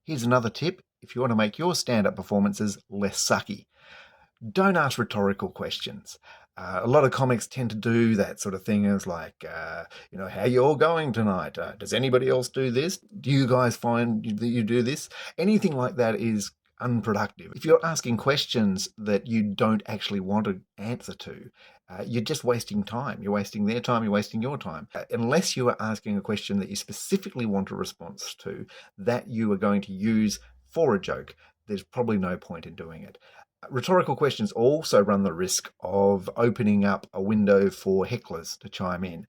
Here's another tip if you want to make your stand-up performances less sucky. Don't ask rhetorical questions. A lot of comics tend to do that sort of thing as like, how you all going tonight? Does anybody else do this? Do you guys find that you do this? Anything like that is unproductive. If you're asking questions that you don't actually want to answer to, you're just wasting time. You're wasting their time, you're wasting your time. Unless you are asking a question that you specifically want a response to, that you are going to use for a joke, there's probably no point in doing it. Rhetorical questions also run the risk of opening up a window for hecklers to chime in.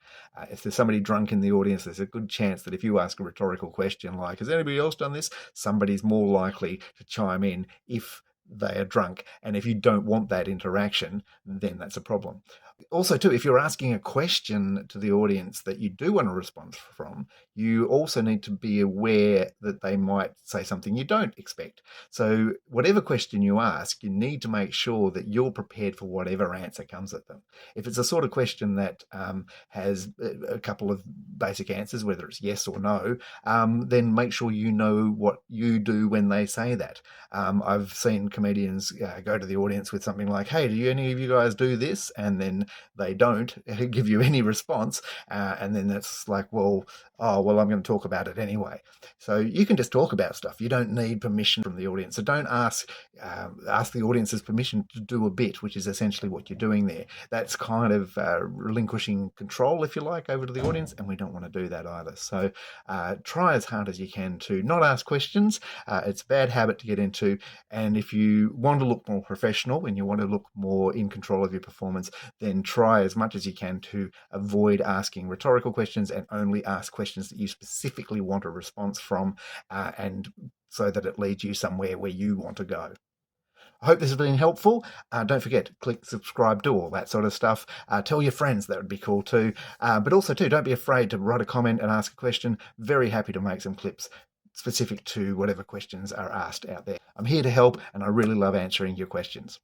If there's somebody drunk in the audience, there's a good chance that if you ask a rhetorical question like, has anybody else done this? Somebody's more likely to chime in if they are drunk. And if you don't want that interaction, then that's a problem. Also, too, if you're asking a question to the audience that you do want a response from, you also need to be aware that they might say something you don't expect. So whatever question you ask, you need to make sure that you're prepared for whatever answer comes at them. If it's a sort of question that has a couple of basic answers, whether it's yes or no, then make sure you know what you do when they say that. I've seen comedians go to the audience with something like, hey, do any of you guys do this? And then they don't give you any response. And then that's like, I'm going to talk about it anyway. So you can just talk about stuff. You don't need permission from the audience. So don't ask the audience's permission to do a bit, which is essentially what you're doing there. That's kind of relinquishing control, if you like, over to the audience, and we don't want to do that either. So try as hard as you can to not ask questions. It's a bad habit to get into. And if you want to look more professional and you want to look more in control of your performance, then try as much as you can to avoid asking rhetorical questions and only ask questions that you specifically want a response from, and so that it leads you somewhere where you want to go. I hope this has been helpful. Don't forget, click subscribe, do all that sort of stuff. Tell your friends, that would be cool too. But also too, don't be afraid to write a comment and ask a question. Very happy to make some clips specific to whatever questions are asked out there. I'm here to help, and I really love answering your questions.